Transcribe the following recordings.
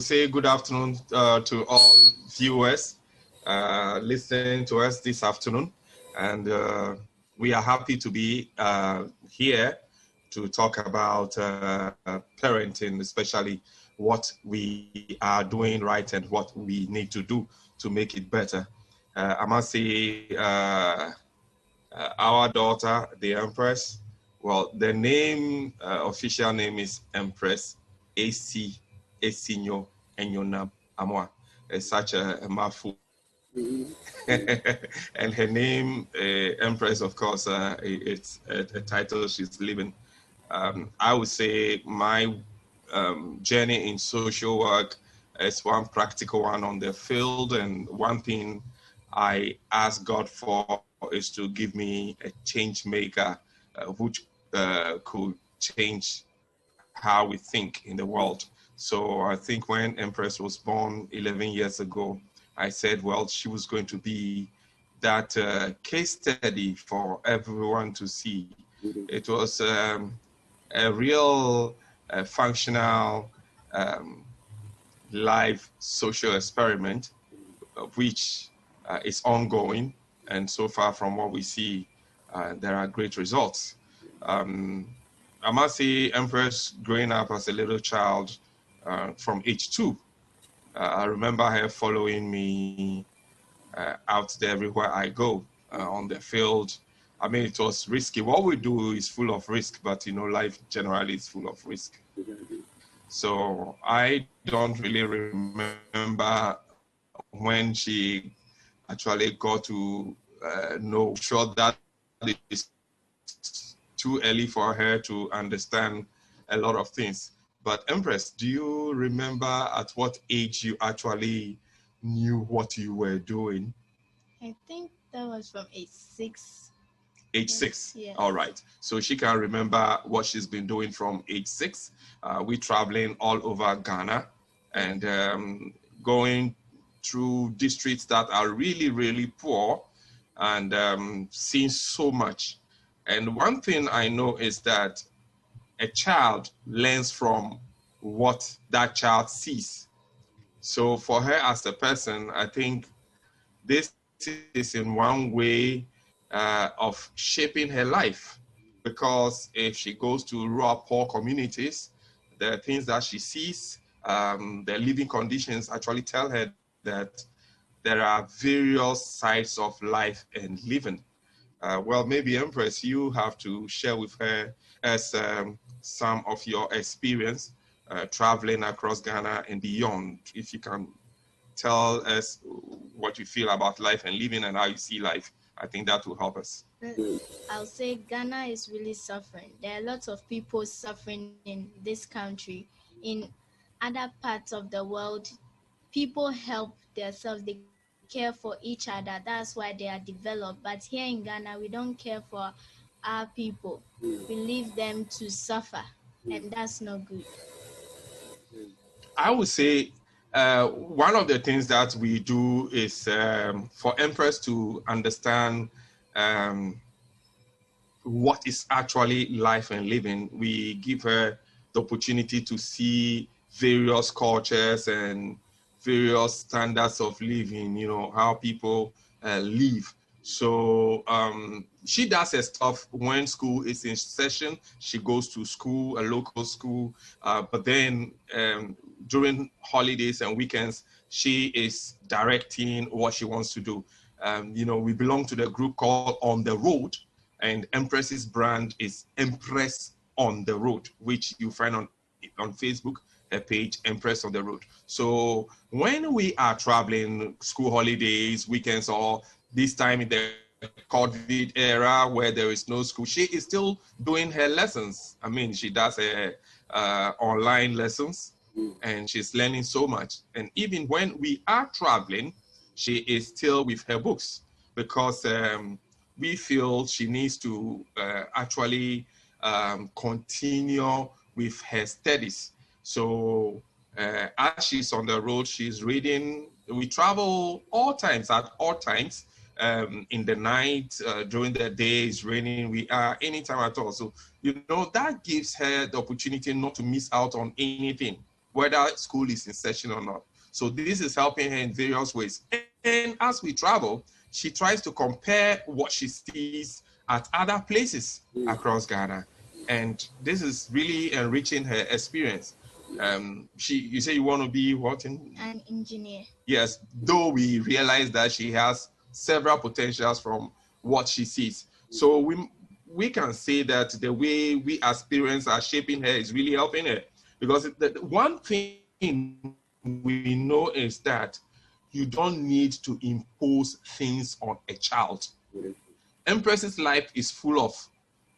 say good afternoon to all viewers listening to us this afternoon. And we are happy to be here to talk about parenting, especially what we are doing right and what we need to do to make it better. I must say, our daughter, the Empress, well, the name, official name is Empress Amoah Amoah. It's such a mouthful. And her name, Empress, of course, it's a title she's living. I would say my journey in social work is one practical one on the field, and one thing I ask God for is to give me a change maker which could change how we think in the world. So I think when Empress was born 11 years ago, I said, well, she was going to be that case study for everyone to see. It was a real functional live social experiment, which is ongoing. And so far from what we see, there are great results. I must say, Empress growing up as a little child from age 2, I remember her following me out there everywhere I go on the field. I mean, it was risky. What we do is full of risk, but life generally is full of risk. So I don't really remember when she actually got to know. Sure, that is too early for her to understand a lot of things. But Empress, do you remember at what age you actually knew what you were doing? I think that was from age 6. Age 6? Yes. All right. So she can remember what she's been doing from age 6. We're traveling all over Ghana and going through districts that are really, really poor and seeing so much. And one thing I know is that a child learns from what that child sees. So for her as a person, I think this is in one way of shaping her life, because if she goes to rural poor communities, the things that she sees, the living conditions actually tell her that there are various sides of life and living. Well, maybe Empress, you have to share with her as some of your experience traveling across Ghana and beyond. If you can tell us what you feel about life and living and how you see life, I think that will help us. I'll say Ghana is really suffering. There are lots of people suffering in this country. In other parts of the world, people help themselves. They care for each other. That's why they are developed. But here in Ghana, we don't care for our people. We leave them to suffer, and that's not good. I would say one of the things that we do is for Empress to understand what is actually life and living. We give her the opportunity to see various cultures and various standards of living, how people live. So she does her stuff when school is in session. She goes to school, a local school, but then during holidays and weekends, she is directing what she wants to do. We belong to the group called On the Road, and Empress's brand is Empress on the Road, which you find on Facebook, her page, Empress on the Road. So when we are traveling, school holidays, weekends, or this time in the COVID era where there is no school, she is still doing her lessons. I mean, she does her online lessons, and she's learning so much. And even when we are traveling, she is still with her books, because we feel she needs to actually continue with her studies. So as she's on the road, she's reading. We travel at all times. In the night, during the day, it's raining, we are anytime at all. So, that gives her the opportunity not to miss out on anything. whether school is in session or not. So this is helping her in various ways. And as we travel, she tries to compare what she sees at other places across Ghana. And this is really enriching her experience. You say you want to be what? An engineer. Yes, though we realize that she has several potentials from what she sees. So we can say that the way we as parents are shaping her is really helping her. Because the one thing we know is that you don't need to impose things on a child. Empress's life is full of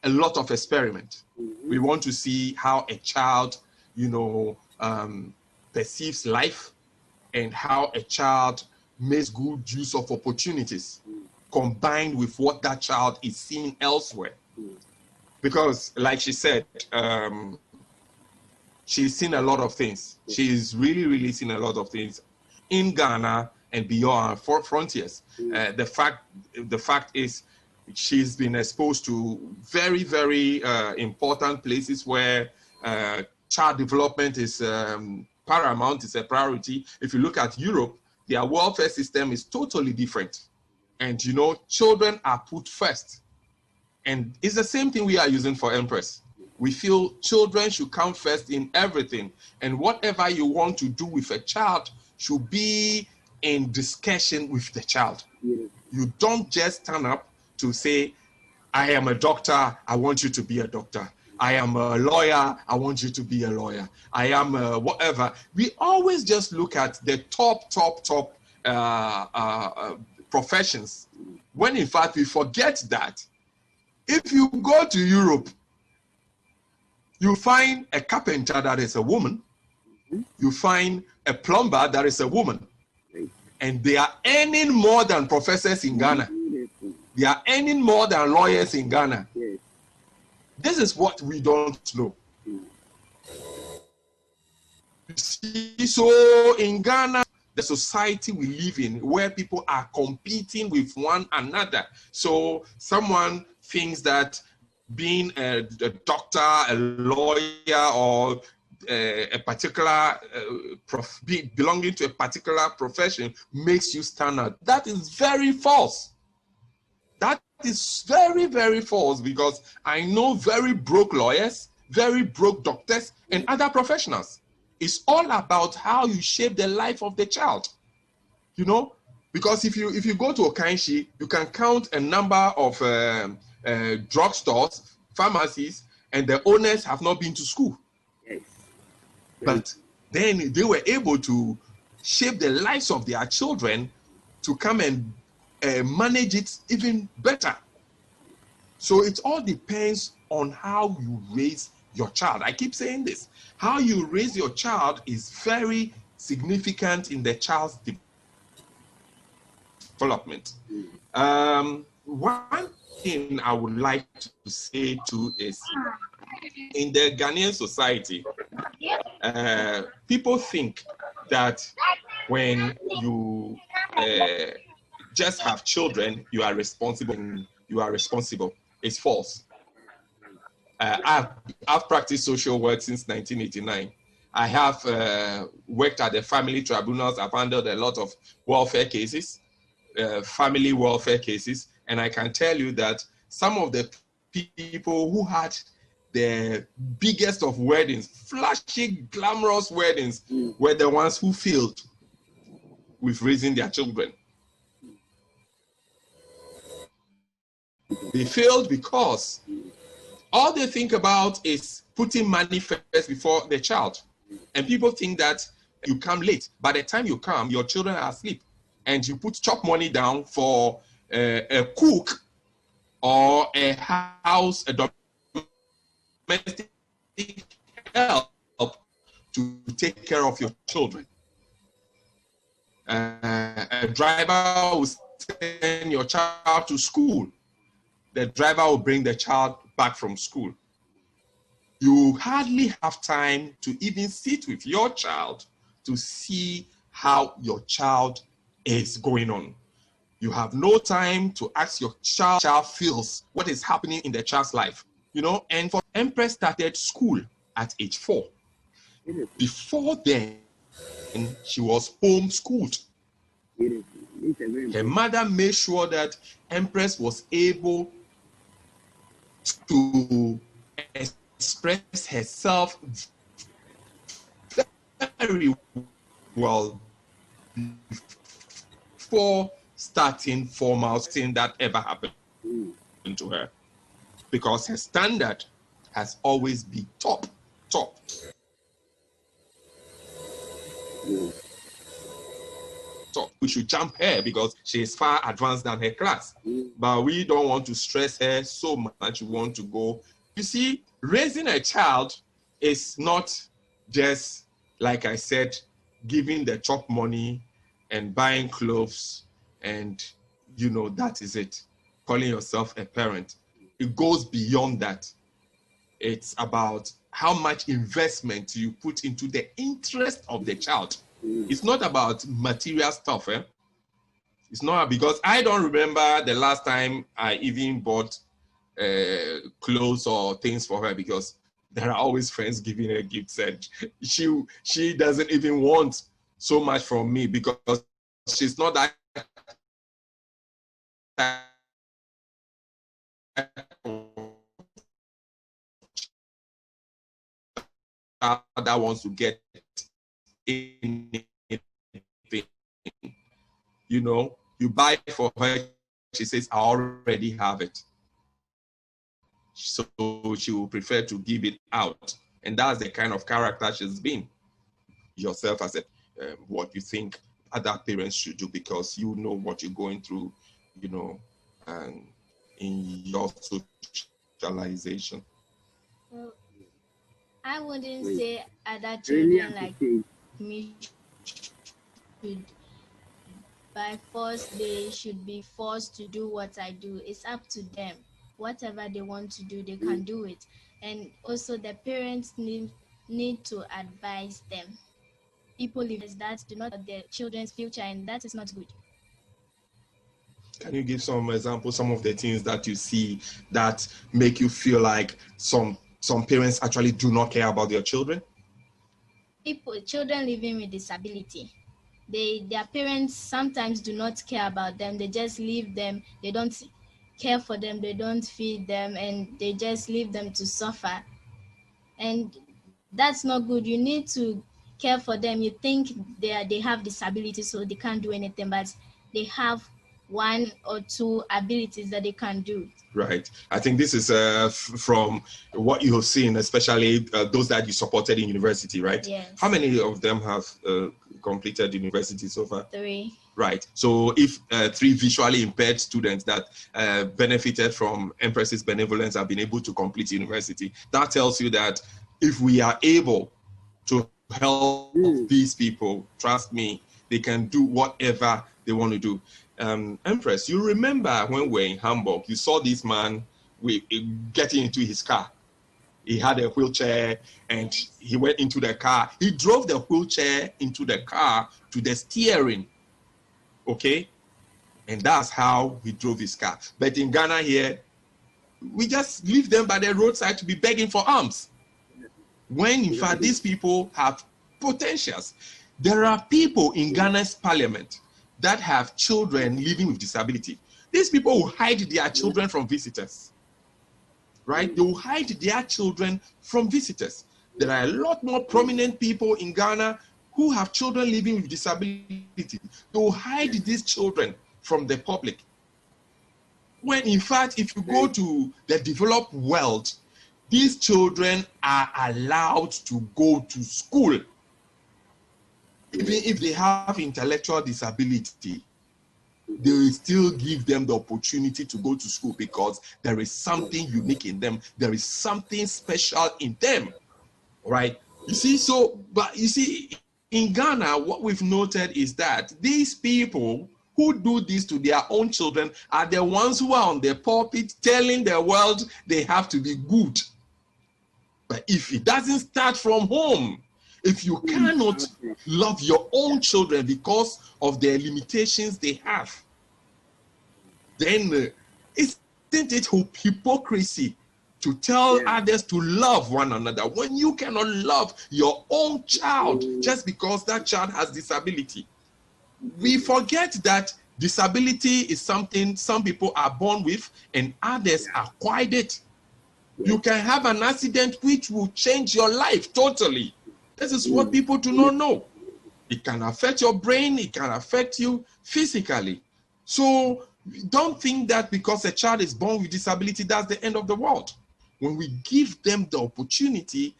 a lot of experiment. We want to see how a child, perceives life and how a child makes good use of opportunities combined with what that child is seeing elsewhere. Because like she said, she's seen a lot of things. She's really, really seen a lot of things in Ghana and beyond our frontiers. The fact is, she's been exposed to very, very important places where child development is paramount, is a priority. If you look at Europe, their welfare system is totally different. And children are put first. And it's the same thing we are using for Empress. We feel children should come first in everything. And whatever you want to do with a child should be in discussion with the child. You don't just stand up to say, I am a doctor, I want you to be a doctor. I am a lawyer, I want you to be a lawyer. I am whatever. We always just look at the top professions, when in fact we forget that if you go to Europe, you find a carpenter that is a woman, you find a plumber that is a woman, and they are earning more than professors in Ghana. They are earning more than lawyers in Ghana. This is what we don't know. You see, so in Ghana, the society we live in, where people are competing with one another. So someone thinks that being a doctor, a lawyer, or a particular belonging to a particular profession makes you stand out. That is very false. That is very, very false, because I know very broke lawyers, very broke doctors, and other professionals. It's all about how you shape the life of the child. Because if you go to Okanshi, you can count a number of drugstores, pharmacies, and the owners have not been to school. But then they were able to shape the lives of their children to come and manage it even better. So it all depends on how you raise your child. I keep saying this. How you raise your child is very significant in the child's development. One thing I would like to say too is, in the Ghanaian society, people think that when you just have children, you are responsible. It's false. I've practiced social work since 1989. I have worked at the family tribunals. I've handled a lot of welfare cases, family welfare cases, and I can tell you that some of the people who had the biggest of weddings, flashy, glamorous weddings, were the ones who failed with raising their children. They failed because all they think about is putting money first before the child. And people think that you come late. By the time you come, your children are asleep. And you put chop money down for a cook or a house, a domestic help to take care of your children. A driver will send your child to school. The driver will bring the child back from school. You hardly have time to even sit with your child to see how your child is going on. You have no time to ask your child feels what is happening in the child's life. And for Empress started school at age 4. Before then, she was homeschooled. Her mother made sure that Empress was able to express herself very well before starting formal thing that ever happened to her, because her standard has always been top. We should jump her because she is far advanced than her class. But we don't want to stress her so much. We want to go. You see, raising a child is not just, like I said, giving the chop money and buying clothes and, that is it. Calling yourself a parent. It goes beyond that. It's about how much investment you put into the interest of the child. It's not about material stuff. It's not, because I don't remember the last time I even bought clothes or things for her, because there are always friends giving her gifts, and she doesn't even want so much from me because she's not that that wants to get anything. You buy for her, she says, I already have it. So she will prefer to give it out. And that's the kind of character she's been. Yourself as what you think other parents should do, because you know what you're going through, and in your socialization. Well, I wouldn't say other children like me should, by force, they should be forced to do what I do. It's up to them. Whatever they want to do, they can do it. And also the parents need to advise them. People live that do not their children's future, and that is not good. Can you give some examples, some of the things that you see that make you feel like some parents actually do not care about their children? Children living with disability, their parents sometimes do not care about them. They just leave them. They don't care for them. They don't feed them, and they just leave them to suffer. And that's not good. You need to care for them. You think they have disability, so they can't do anything, but they have one or two abilities that they can do. Right. I think this is from what you have seen, especially those that you supported in university, right? Yes. How many of them have completed university so far? 3. Right. So if 3 visually impaired students that benefited from Empress's benevolence have been able to complete university, that tells you that if we are able to help these people, trust me, they can do whatever they want to do. Empress, you remember when we were in Hamburg, you saw this man getting into his car. He had a wheelchair and he went into the car. He drove the wheelchair into the car to the steering. Okay? And that's how he drove his car. But in Ghana here, we just leave them by the roadside to be begging for alms. When in fact these people have potentials. There are people in Ghana's parliament that have children living with disability. These people will hide their children from visitors, right? They will hide their children from visitors. There are a lot more prominent people in Ghana who have children living with disability. They will hide these children from the public. When in fact, if you go to the developed world, these children are allowed to go to school. Even if they have intellectual disability, they will still give them the opportunity to go to school because there is something unique in them. There is something special in them, right? You see, in Ghana, what we've noted is that these people who do this to their own children are the ones who are on the pulpit telling the world they have to be good. But if it doesn't start from home, if you cannot love your own children because of their limitations they have, then isn't it hypocrisy to tell others to love one another. When you cannot love your own child just because that child has disability, we forget that disability is something some people are born with and others acquired it. You can have an accident which will change your life totally. This is what people do not know. It can affect your brain, it can affect you physically. So don't think that because a child is born with disability, that's the end of the world. When we give them the opportunity,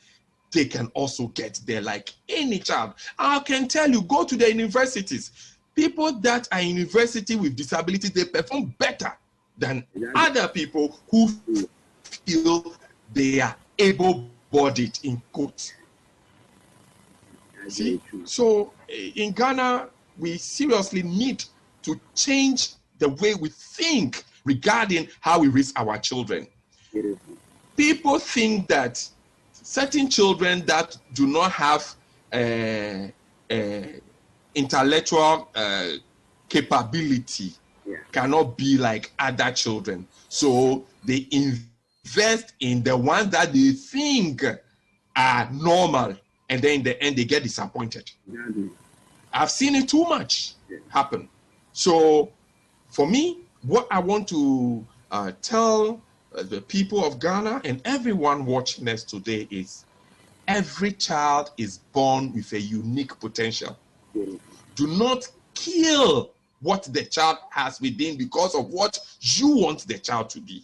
they can also get there like any child. I can tell you, go to the universities. People that are in university with disabilities, they perform better than other people who feel they are able-bodied in quotes. See, so in Ghana, we seriously need to change the way we think regarding how we raise our children. People think that certain children that do not have intellectual capability cannot be like other children. So they invest in the ones that they think are normal, and then in the end they get disappointed. I've seen it too much happen. So for me, what I want to tell the people of Ghana and everyone watching us today is every child is born with a unique potential. Do not kill what the child has within because of what you want the child to be.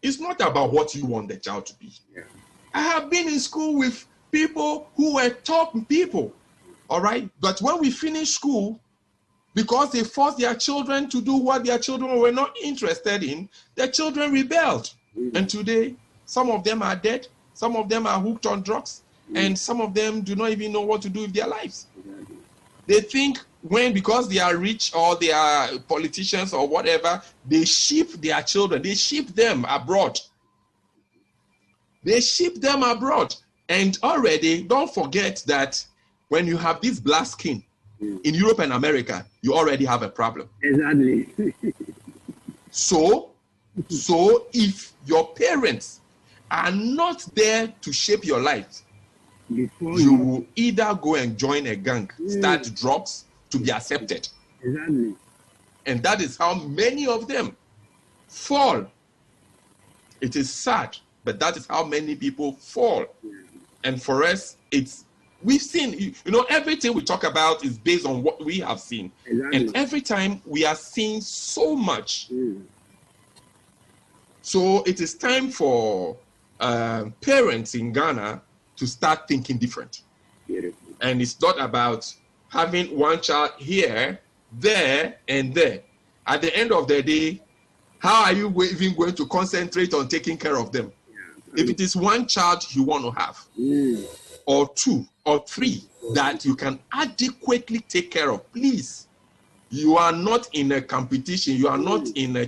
It's not about what you want the child to be. I have been in school with people who were top people, all right? But when we finished school, because they forced their children to do what their children were not interested in, their children rebelled. And today, some of them are dead, some of them are hooked on drugs, and some of them do not even know what to do with their lives. They think because they are rich or they are politicians or whatever, they ship their children, they ship them abroad. They ship them abroad. And already, don't forget that when you have this black skin, in Europe and America, you already have a problem. Exactly. So if your parents are not there to shape your life, you will either go and join a gang, start drugs to be accepted. Exactly. And that is how many of them fall. It is sad, but that is how many people fall. And for us, we've seen, everything we talk about is based on what we have seen. Exactly. And every time we are seeing so much. So it is time for parents in Ghana to start thinking different. Beautiful. And it's not about having one child here, there, and there. At the end of the day, how are you even going to concentrate on taking care of them? If it is one child you want to have, or two, or three, that you can adequately take care of, please. You are not in a competition. You are not in a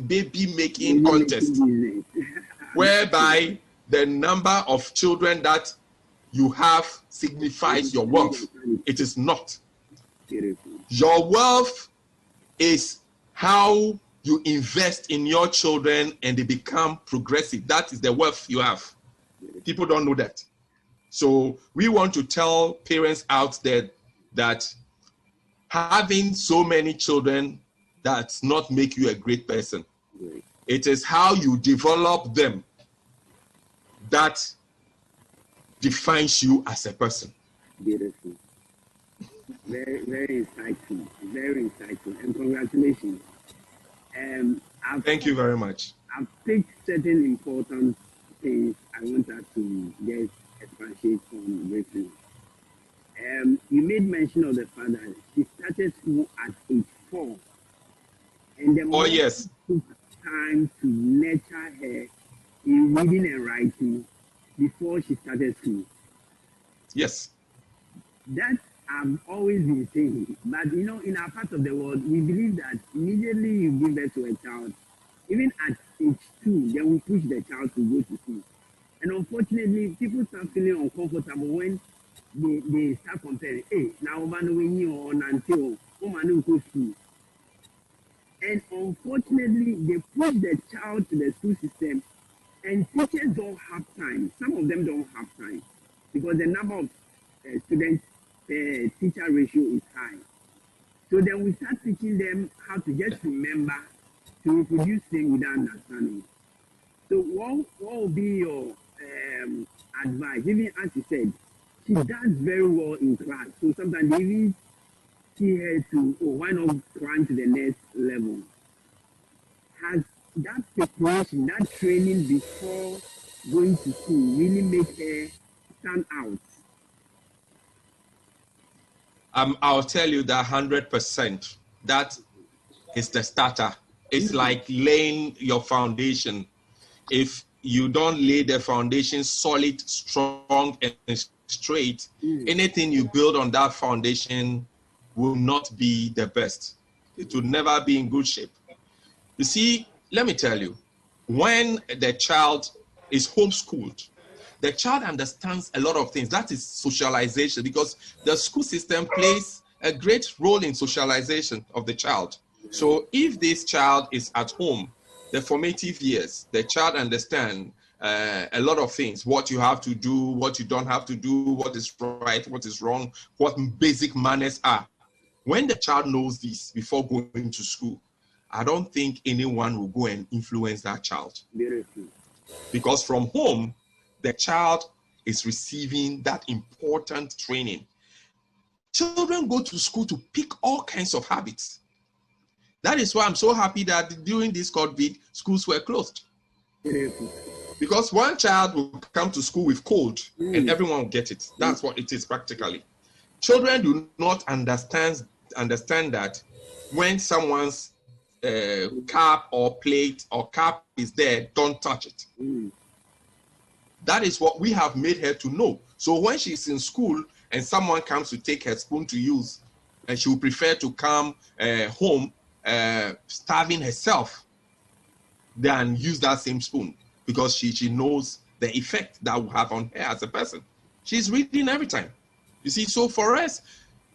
baby making contest, whereby the number of children that you have signifies your wealth. It is not. Your wealth is how you invest in your children and they become progressive. That is the wealth you have. People don't know that. So we want to tell parents out there that having so many children does not make you a great person. It is how you develop them that defines you as a person. Beautiful. Very, very insightful. Very insightful. And congratulations. Thank you very much. I've picked certain important things I want us to get expatiate on briefly. You made mention of the fact that she started school at age 4. And the mom took time to nurture her in reading and writing before she started school. Yes. That I've always been saying. But in our part of the world, we believe that immediately you give birth to a child, even at age 2, they will push the child to go to school. And unfortunately, people start feeling uncomfortable when they start comparing. Hey, now man when you on until woman go school. And unfortunately, they push the child to the school system And teachers don't have time. Some of them don't have time because the number of students teacher ratio is high. So then we start teaching them how to just remember to reproduce things without understanding. So what will be your advice? Even as you said, she does very well in class. So sometimes they even see her to, oh, why not climb to the next level? Has that preparation, that training before going to school really make her stand out? I'll tell you that 100%. That is the starter. It's like laying your foundation. If you don't lay the foundation solid, strong, and straight, anything you build on that foundation will not be the best. It will never be in good shape. You see, let me tell you, when the child is homeschooled, the child understands a lot of things. That is socialization, because the school system plays a great role in socialization of the child. So if this child is at home, the formative years, the child understands a lot of things, what you have to do, what you don't have to do, what is right, what is wrong, what basic manners are. When the child knows this before going to school, I don't think anyone will go and influence that child. Beautiful. Because from home, the child is receiving that important training. Children go to school to pick all kinds of habits. That is why I'm so happy that during this COVID, schools were closed. Beautiful. Because one child will come to school with cold and everyone will get it. That's what it is practically. Children do not understand that when someone's cup or plate or cup is there, don't touch it. That is what we have made her to know. So when she's in school and someone comes to take her spoon to use, and she will prefer to come home starving herself than use that same spoon, because she knows the effect that will have on her as a person. She's reading every time. You see, so for us,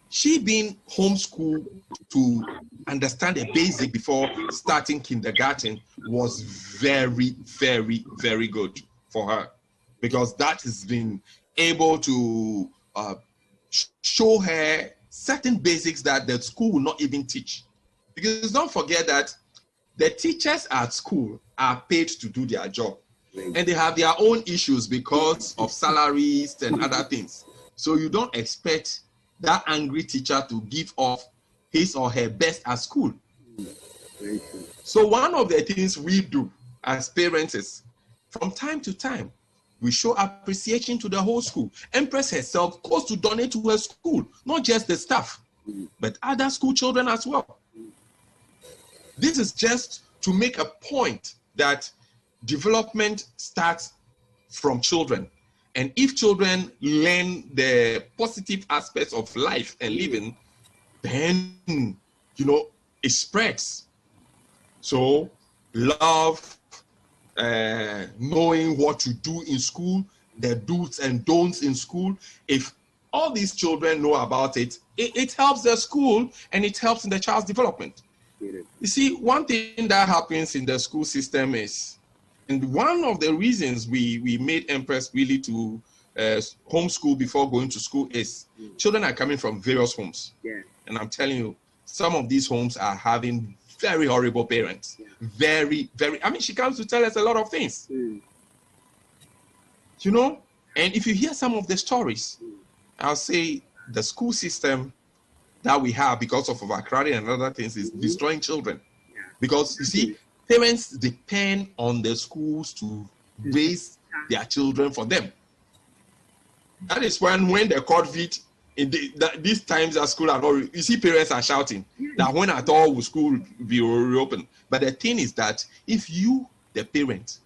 she being homeschooled to understand the basic before starting kindergarten was very, very, very good for her, because that has been able to show her certain basics that the school will not even teach. Because don't forget that the teachers at school are paid to do their job, and they have their own issues because of salaries and other things. So you don't expect that angry teacher to give off his or her best at school. So one of the things we do as parents is, from time to time, we show appreciation to the whole school. Empress herself goes to donate to her school, not just the staff, but other school children as well. This is just to make a point that development starts from children. And if children learn the positive aspects of life and living, then, it spreads. So love, knowing what to do in school, the do's and don'ts in school. If all these children know about it, it helps the school and it helps in the child's development. You see, one thing that happens in the school system is, and one of the reasons we made Empress really to homeschool before going to school is children are coming from various homes. Yeah. And I'm telling you, some of these homes are having very horrible parents. Yeah. Very, very, she comes to tell us a lot of things. And if you hear some of the stories, I'll say the school system that we have because of overcrowding and other things is destroying children. Yeah. Because you see, parents depend on the schools to raise their children for them. That is when the COVID, these times that school are not, you see parents are shouting that when at all will school be reopened. But the thing is that if you, the parent,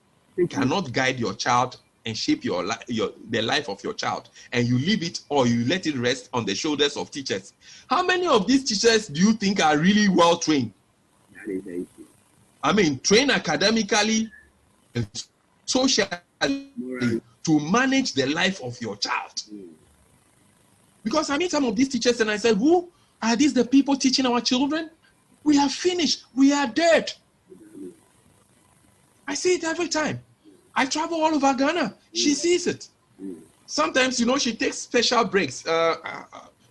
cannot guide your child and shape the life of your child, and you leave it or you let it rest on the shoulders of teachers, how many of these teachers do you think are really well trained? That is the issue. Trained academically and socially to manage the life of your child. Because I meet some of these teachers and I said, who are these the people teaching our children? We are finished. We are dead. I see it every time. I travel all over Ghana. She sees it. Sometimes, she takes special breaks.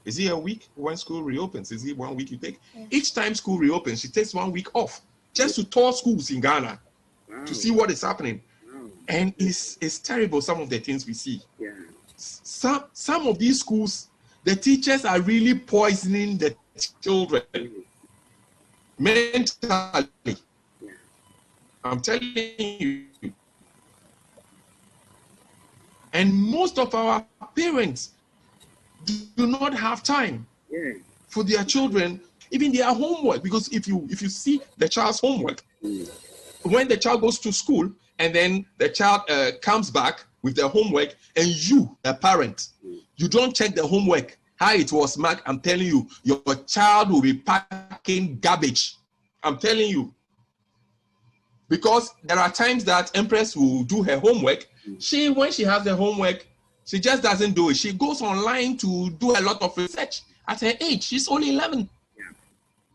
Is it a week when school reopens? Is it 1 week you take? Yeah. Each time school reopens, she takes 1 week off just to tour schools in Ghana to see what is happening. And it's terrible, some of the things we see. Yeah. Some of these schools, the teachers are really poisoning the children mentally. Yeah. I'm telling you. And most of our parents do not have time for their children, even their homework. Because if you see the child's homework, when the child goes to school and then the child comes back with their homework, and you, a parent, you don't check the homework, how it was marked, I'm telling you, your child will be packing garbage. I'm telling you. Because there are times that Empress will do her homework. When she has the homework, she just doesn't do it. She goes online to do a lot of research. At her age, she's only 11.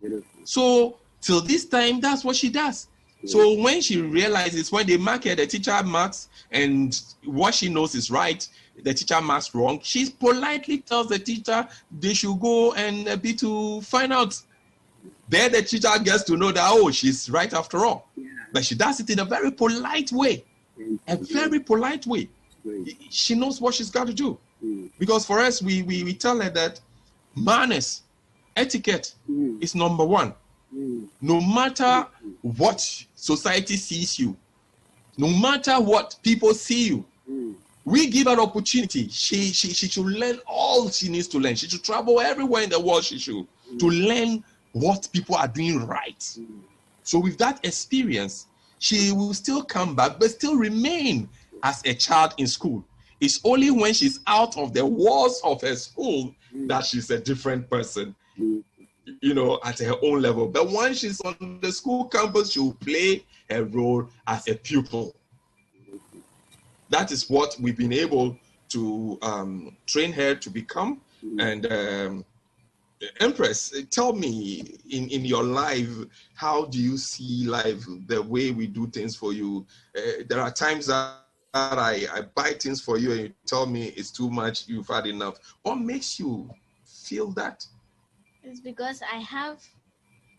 Yeah. So till this time, that's what she does. So when she realizes, when they mark her, the teacher marks, and what she knows is right, the teacher marks wrong, she politely tells the teacher they should go and be to find out. There the teacher gets to know that, oh, she's right after all. Yeah. But she does it in a very polite way. A very polite way. She knows what she's got to do. Because for us, we tell her that manners, etiquette is number one. No matter what society sees you, no matter what people see you, we give her opportunity. She should learn all she needs to learn. She should travel everywhere in the world to learn what people are doing right. So with that experience, she will still come back, but still remain as a child in school. It's only when she's out of the walls of her school that she's a different person, at her own level. But once she's on the school campus, she'll play a role as a pupil. That is what we've been able to train her to become. And Empress, tell me, in your life, how do you see life, the way we do things for you? There are times that I buy things for you and you tell me it's too much, you've had enough. What makes you feel that? It's because I have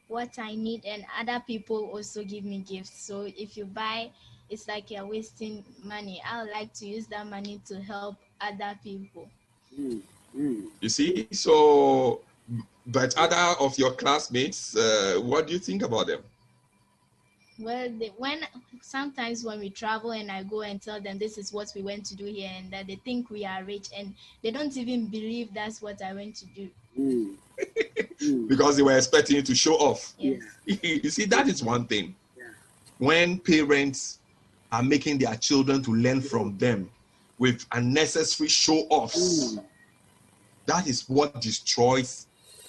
what I need and other people also give me gifts. So if you buy, it's like you're wasting money. I would like to use that money to help other people. You see? So, but other of your classmates, what do you think about them? Well, sometimes when we travel and I go and tell them this is what we went to do here, and that they think we are rich, and they don't even believe that's what I went to do. Because they were expecting you to show off. Yes. You see, that is one thing. When parents are making their children to learn from them with unnecessary show-offs, that is what destroys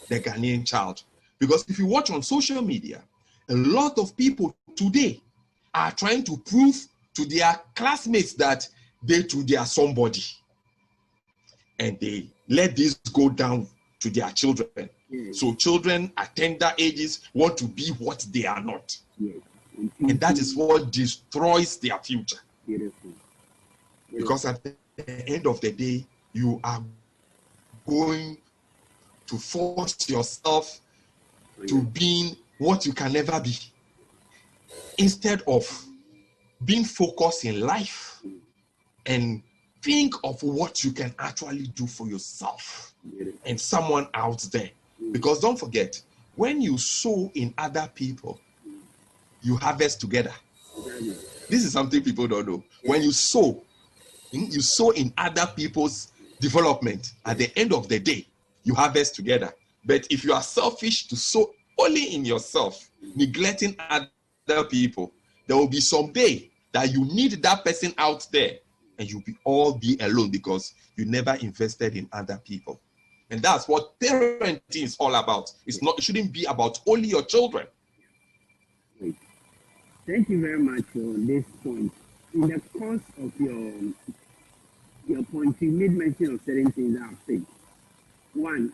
the Ghanaian child. Because if you watch on social media, a lot of people today are trying to prove to their classmates that they too they are somebody. And they let this go down to their children. So children at tender ages want to be what they are not. And that is what destroys their future. Because at the end of the day, you are going to force yourself to being what you can never be, instead of being focused in life and think of what you can actually do for yourself and someone out there. Because don't forget, when you sow in other people, you harvest together. This is something people don't know. When you sow in other people's development, at the end of the day, you harvest together. But if you are selfish to sow only in yourself, neglecting other people, there will be some day that you need that person out there and you'll all be alone because you never invested in other people. And that's what parenting is all about. It shouldn't be about only your children. Thank you very much for this point. In the course of your point, you made mention of certain things that I've said. One,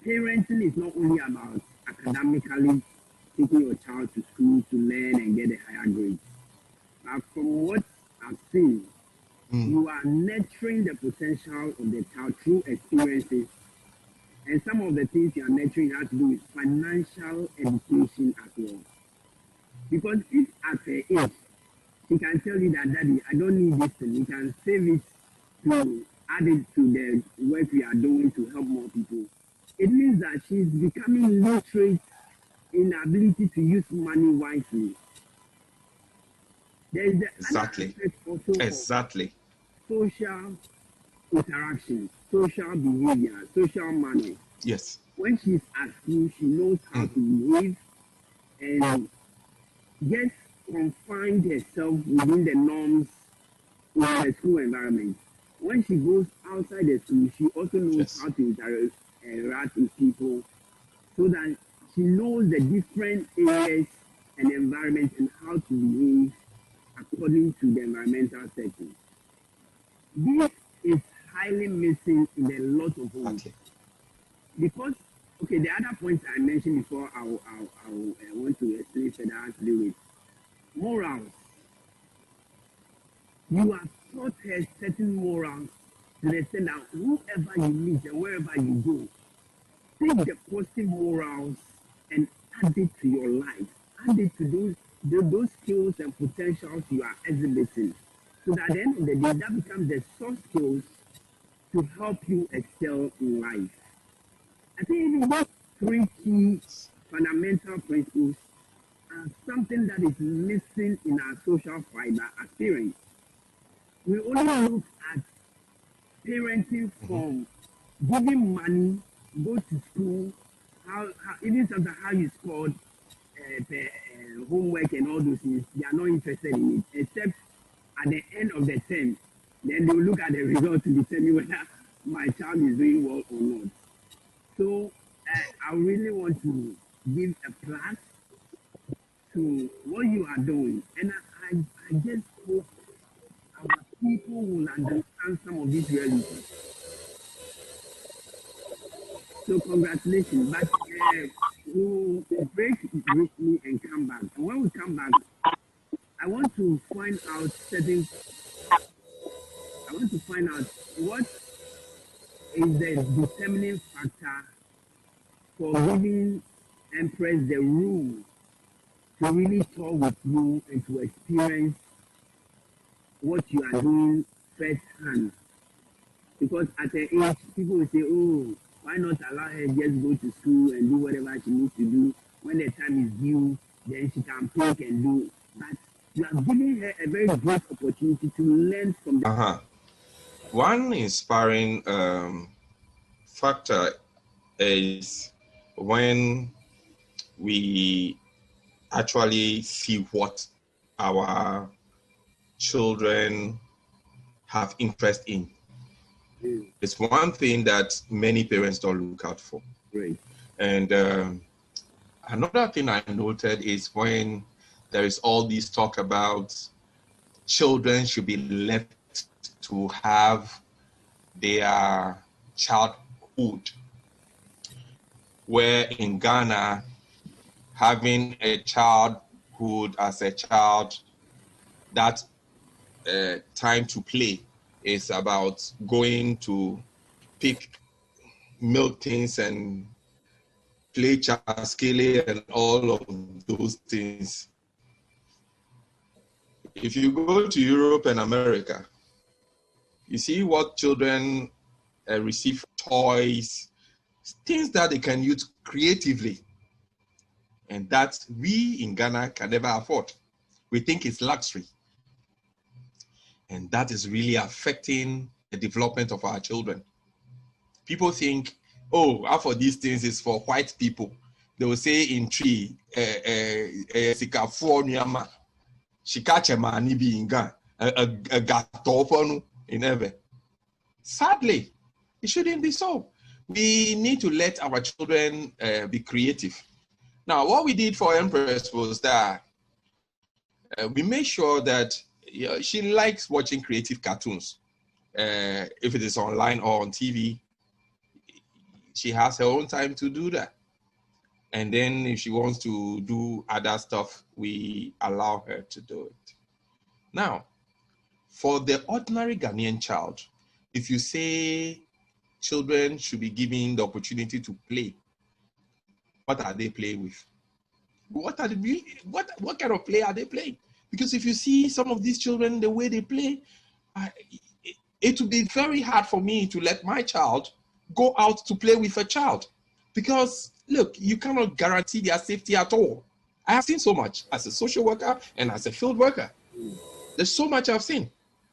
parenting is not only about academically taking your child to school to learn and get a higher grade. But from what I've seen, you are nurturing the potential of the child through experiences. And some of the things you are nurturing have to do with financial education as well. Because if at her age, she can tell you that, Daddy, I don't need this thing. You can save it to add it to the work we are doing to help more people. It means that she's becoming literate in the ability to use money wisely. There is the Exactly. other aspect also Exactly. of social interaction, social behavior, social manner. Yes. When she's at school, she knows how to behave and just confine herself within the norms in the school environment. When she goes outside the school, she also knows how to interact with people so that she knows the different areas and environments and how to behave according to the environmental setting. This is highly missing in a lot of homes. Okay. Because, okay, the other points I mentioned before, I want to explain further has to do with morals. You have taught her certain morals to the extent that whoever you meet and wherever you go, take the positive morals and add it to your life. Add it to those skills and potentials you are exhibiting. So that at the end of the day, that becomes the soft skills to help you excel in life. I think even those three key fundamental principles are something that is missing in our social fiber as parents. We only look at parenting from giving money, go to school, how even sometimes how you scored homework and all those things. They are not interested in it, except at the end of the term. Then they will look at the result to determine whether my child is doing well or not. So I really want to give a plus to what you are doing. And I just hope our people will understand some of these realities. So congratulations. But we'll break briefly and come back. And when we come back, I want to find out what is the determining factor for giving Empress the room to really talk with you and to experience what you are doing firsthand. Because at her age, people will say, oh, why not allow her just go to school and do whatever she needs to do? When the time is due, then she can pick and do. But you are giving her a very great opportunity to learn from the... One inspiring factor is when we actually see what our children have interest in. It's one thing that many parents don't look out for. Right. And another thing I noted is when there is all this talk about children should be left to have their childhood, where in Ghana, having a childhood as a child, that time to play is about going to pick milk things and play chaskele and all of those things. If you go to Europe and America, you see what children receive: toys, things that they can use creatively, and that we in Ghana can never afford. We think it's luxury. And that is really affecting the development of our children. People think, oh, half of these things is for white people. They will say in tree, sadly, it shouldn't be so. We need to let our children be creative. Now, what we did for Empress was that we made sure that she likes watching creative cartoons. If it is online or on TV, she has her own time to do that. And then if she wants to do other stuff, we allow her to do it. Now, for the ordinary Ghanaian child, if you say children should be given the opportunity to play, what are they playing with? What kind of play are they playing? Because if you see some of these children, the way they play, it would be very hard for me to let my child go out to play with a child. Because look, you cannot guarantee their safety at all. I have seen so much as a social worker and as a field worker. There's so much I've seen.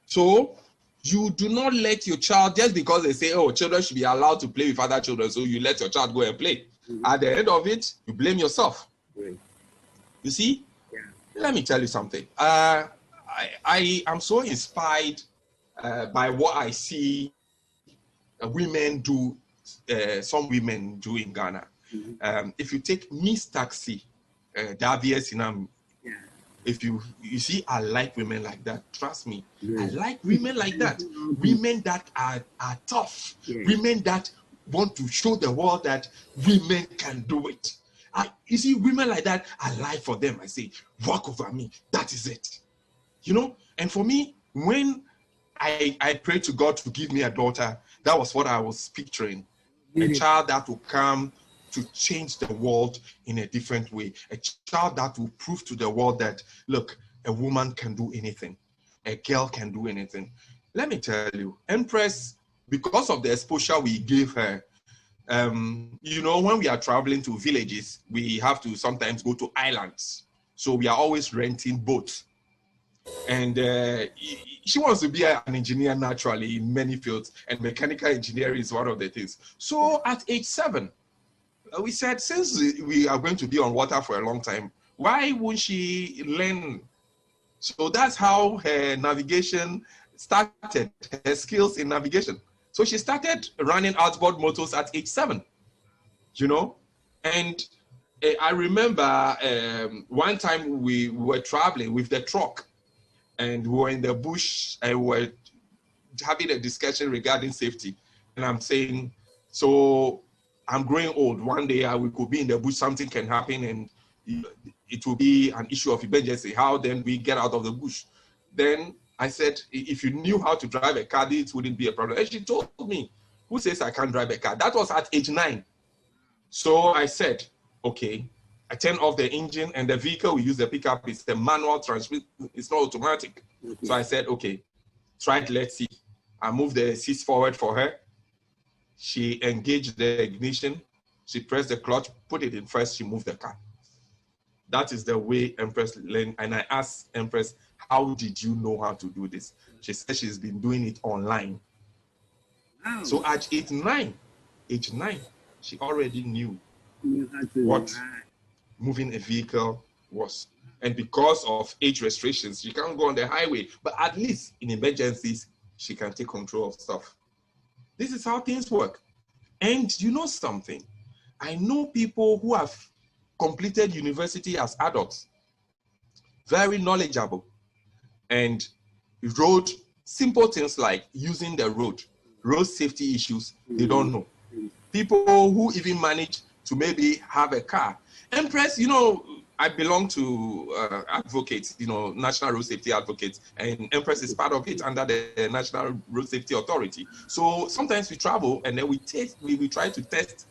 So you do not let your child, just because they say, oh, children should be allowed to play with other children, so you let your child go and play. At the end of it, you blame yourself. You see? Yeah. Let me tell you something. I am so inspired by what I see women do, some women do in Ghana. If you take Miss Taxi, Davia Sinam, if you see, I like women like that. Trust me. I like women like that. Women that are tough. Women that want to show the world that women can do it. You see, women like that, I lie for them. I say, walk over me. That is it. You know? And for me, when I prayed to God to give me a daughter, that was what I was picturing. A child that will come to change the world in a different way. A child that will prove to the world that, look, a woman can do anything. A girl can do anything. Let me tell you, Empress, because of the exposure we gave her, you know, when we are traveling to villages, we have to sometimes go to islands. So we are always renting boats. And she wants to be an engineer naturally in many fields, and mechanical engineering is one of the things. So at age 7, we said, since we are going to be on water for a long time, why won't she learn? So that's how her navigation started, her skills in navigation. So she started running outboard motors at age 7, you know? And I remember one time we were traveling with the truck, and we were in the bush, and we were having a discussion regarding safety. And I'm saying, so I'm growing old. One day we could be in the bush, something can happen, and it will be an issue of emergency. How then we get out of the bush? Then I said, if you knew how to drive a car, it wouldn't be a problem. And she told me, who says I can't drive a car? That was at age 9. So I said, okay. I turned off the engine, and the vehicle we use, the pickup, is the manual transmission. It's not automatic. So I said, okay, try it, let's see. I moved the seats forward for her. She engaged the ignition. She pressed the clutch, put it in first, she moved the car. That is the way Empress learned. And I asked Empress, how did you know how to do this? She said she's been doing it online. Wow. So at age 9, she already knew what moving a vehicle was. And because of age restrictions, she can't go on the highway, but at least in emergencies, she can take control of stuff. This is how things work. And you know something? I know people who have completed university as adults, very knowledgeable, and road, simple things like using the road safety issues, they don't know. People who even manage to maybe have a car. Empress, you know, I belong to advocates, you know, National Road Safety Advocates, and Empress is part of it under the National Road Safety Authority. So sometimes we travel and then we try to test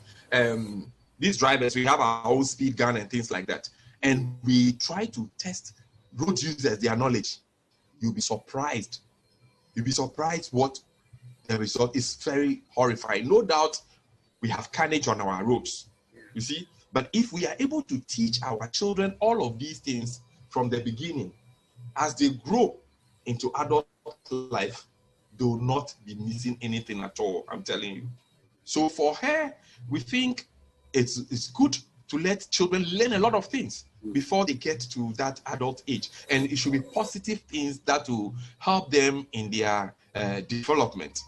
these drivers. We have our own speed gun and things like that. And we try to test road users, their knowledge. You'll be surprised. You'll be surprised what the result is. Very horrifying. No doubt we have carnage on our roads, you see. But if we are able to teach our children all of these things from the beginning, as they grow into adult life, they will not be missing anything at all, I'm telling you. So for her, we think it's good to let children learn a lot of things before they get to that adult age. And it should be positive things that will help them in their development.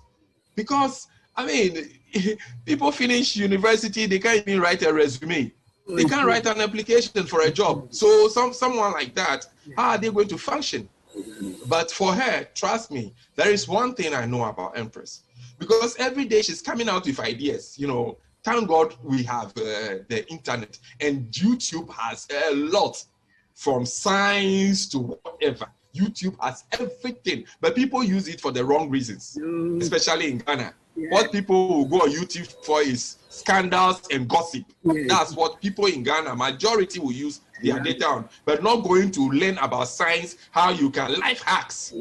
Because, I mean, people finish university, they can't even write a resume. They can't write an application for a job. So someone like that, how are they going to function? But for her, trust me, there is one thing I know about Empress. Because every day she's coming out with ideas. You know, thank God we have the internet, and YouTube has a lot, from science to whatever. YouTube has everything, but people use it for the wrong reasons, especially in Ghana. Yeah. What people will go on YouTube for is scandals and gossip. Yes. That's what people in Ghana, majority will use their data on, but not going to learn about science, how you can, life hacks,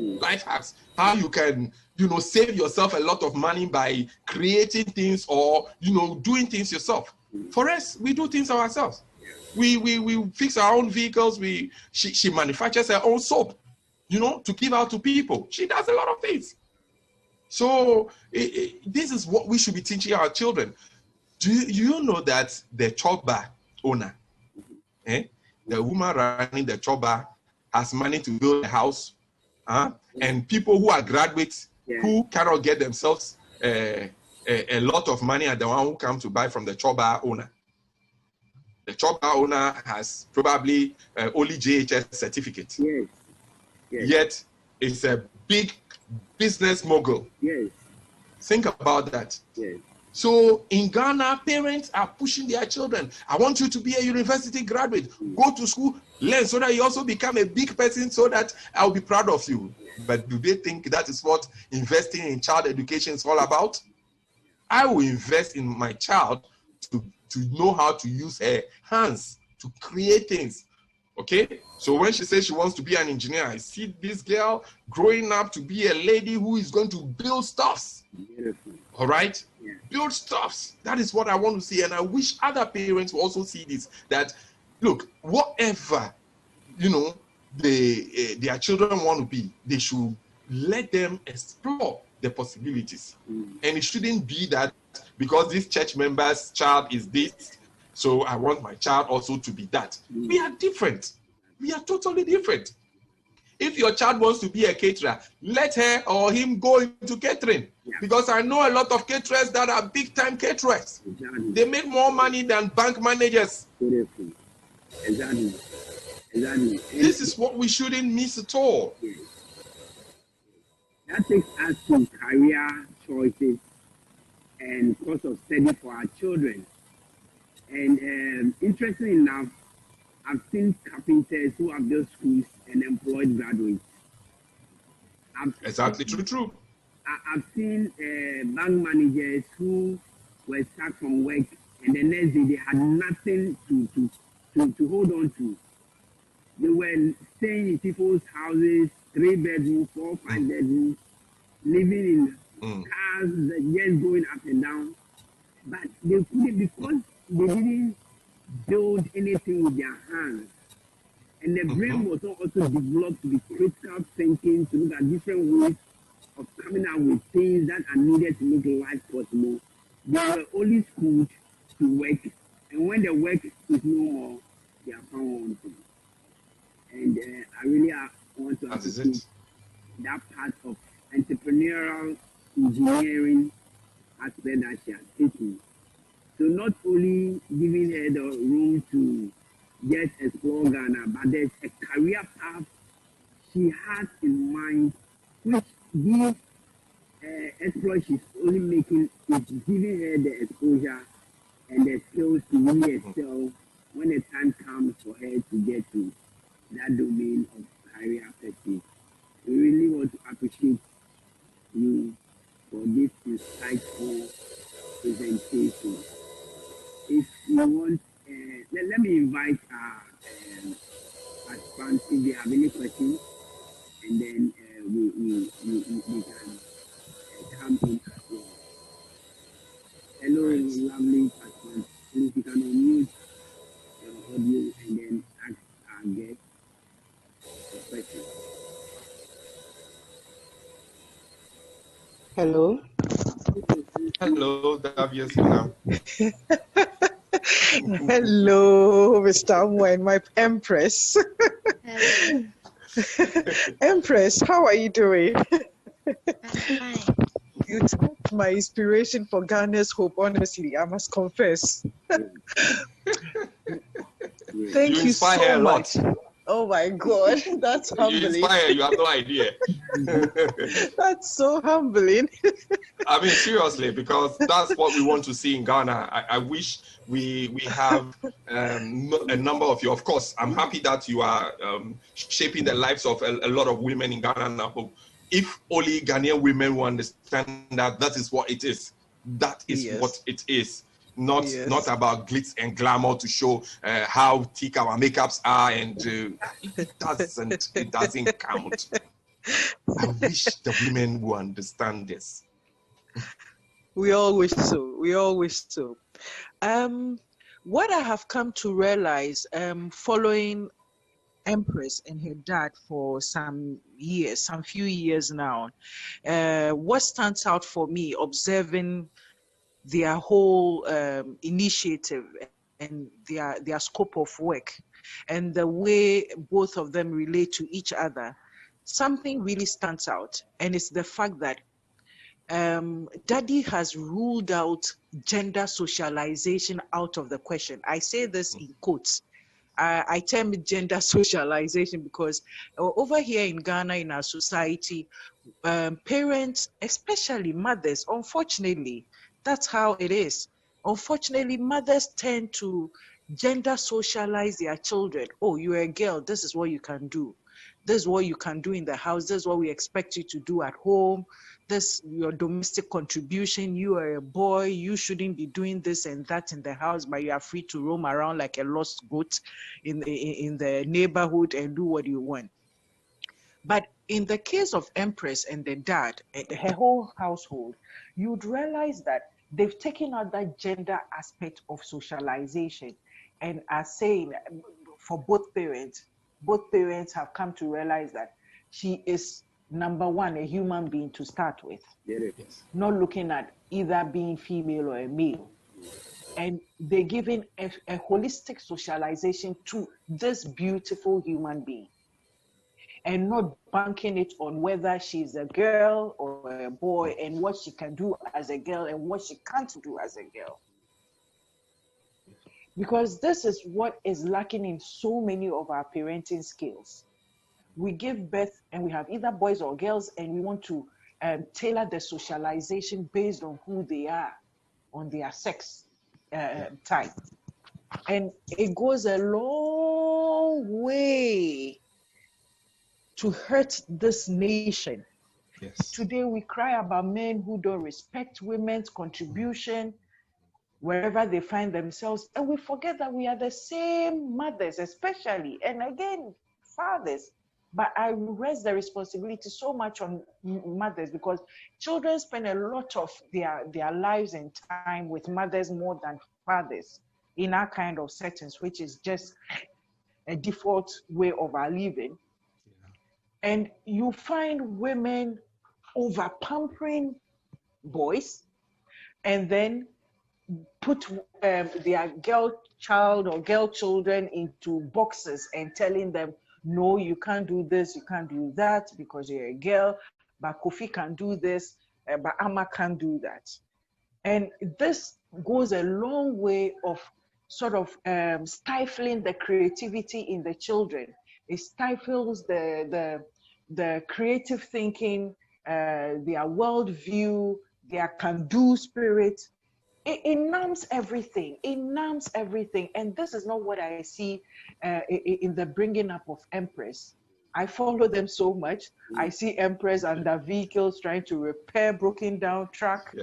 how you can, save yourself a lot of money by creating things or, doing things yourself. For us, we do things ourselves. We fix our own vehicles. She manufactures her own soap, to give out to people. She does a lot of things. So this is what we should be teaching our children. Do you know that the chop bar owner, the woman running the chop bar, has money to build a house, and people who are graduates who cannot get themselves a lot of money are the one who come to buy from the chop bar owner. The chop bar owner has probably only JHS certificate. Yes. Yet it's a big business mogul. Yes. Think about that. Yes. So in Ghana, parents are pushing their children. I want you to be a university graduate. Go to school, learn so that you also become a big person so that I'll be proud of you. But do they think that is what investing in child education is all about? I will invest in my child to know how to use her hands to create things. Okay? So when she says she wants to be an engineer, I see this girl growing up to be a lady who is going to build stuffs. Beautiful. All right? Yeah. Build stuffs. That is what I want to see. And I wish other parents will also see this. That, look, whatever, their children want to be, they should let them explore the possibilities. And it shouldn't be that because this church member's child is this, so I want my child also to be that. We are different. We are totally different. If your child wants to be a caterer, let her or him go into catering. Yeah. Because I know a lot of caterers that are big-time caterers. Exactly. They make more money than bank managers. Exactly. This is what we shouldn't miss at all. Yes. That takes us to career choices and cost of study for our children. And interestingly enough, I've seen carpenters who have built schools and employed graduates. True. I've seen bank managers who were sacked from work, and the next day they had nothing to hold on to. They were staying in people's houses, 3 bedrooms, 4, 5 bedrooms, living in cars just going up and down. But they couldn't, because they didn't build anything with their hands. And the brain was also developed to be critical thinking, to look at different ways of coming out with things that are needed to make life possible. They were only schooled to work, and when the work is no more, they are found wanting. And I really want to appreciate that part of entrepreneurial engineering aspect that she has taken. So not only giving her the room to just explore Ghana, but there's a career path she has in mind, which these exploits she's only making is giving her the exposure and the skills to really excel when the time comes for her to get to that domain of career pursuit. We really want to appreciate you for this insightful presentation. If you want, let me invite participants if they have any questions, and then we can come in as well. Hello, lovely participants. Please, you can unmute your audio and then ask our guest a question. Hello. Hello, Davies. Hello, Mr. Amoah and my Empress. Empress, how are you doing? Fine. You took my inspiration for Ghana's hope, honestly, I must confess. Thank you so much. Oh my God, that's humbling. You inspire, you have no idea. That's so humbling. I mean, seriously, because that's what we want to see in Ghana. I wish we have a number of you. Of course, I'm happy that you are shaping the lives of a lot of women in Ghana now. If only Ghanaian women will understand that that is what it is. That is what it is. Not about glitz and glamour to show how thick our makeups are, and it doesn't count. I wish the women will understand this. We all wish so. We all wish so. What I have come to realize, following Empress and her dad for some few years now, what stands out for me, observing their whole initiative and their scope of work and the way both of them relate to each other, something really stands out, and it's the fact that Daddy has ruled out gender socialization out of the question. I say this in quotes. I term it gender socialization because over here in Ghana, in our society, parents, especially mothers, unfortunately, that's how it is. Unfortunately, mothers tend to gender socialize their children. Oh, you're a girl, this is what you can do. This is what you can do in the house. This is what we expect you to do at home. This your domestic contribution. You are a boy. You shouldn't be doing this and that in the house, but you are free to roam around like a lost goat in the neighborhood and do what you want. But in the case of Empress and the dad, and her whole household, you'd realize that they've taken out that gender aspect of socialization and are saying for both parents have come to realize that she is, number one, a human being to start with, not looking at either being female or a male. And they're giving a holistic socialization to this beautiful human being and not banking it on whether she's a girl or a boy and what she can do as a girl and what she can't do as a girl. Because this is what is lacking in so many of our parenting skills. We give birth and we have either boys or girls, and we want to tailor the socialization based on who they are, on their sex type. And it goes a long way to hurt this nation. Yes. Today we cry about men who don't respect women's contribution wherever they find themselves, and we forget that we are the same mothers, especially, and again, fathers. But I rest the responsibility so much on mothers because children spend a lot of their lives and time with mothers more than fathers in our kind of settings, which is just a default way of our living. Yeah. And you find women over pampering boys and then put their girl child or girl children into boxes and telling them, no, you can't do this, you can't do that because you're a girl, but Kofi can do this, but Amma can't do that. And this goes a long way of sort of stifling the creativity in the children. It stifles the creative thinking, their worldview, their can-do spirit. It numbs everything. It numbs everything. And this is not what I see in the bringing up of Empress. I follow them so much. I see Empress under vehicles trying to repair broken down truck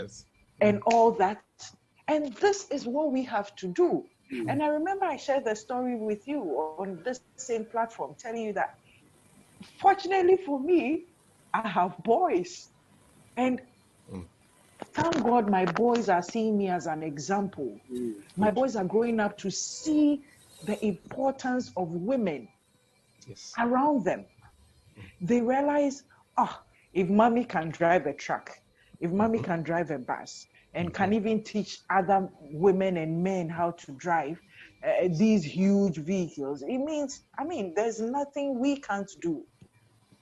and all that. And this is what we have to do. And I remember I shared the story with you on this same platform, telling you that fortunately for me, I have boys. And thank God my boys are seeing me as an example. My boys are growing up to see the importance of women around them. They realize, if mommy can drive a truck, if mommy can drive a bus, and can even teach other women and men how to drive these huge vehicles, it means, there's nothing we can't do.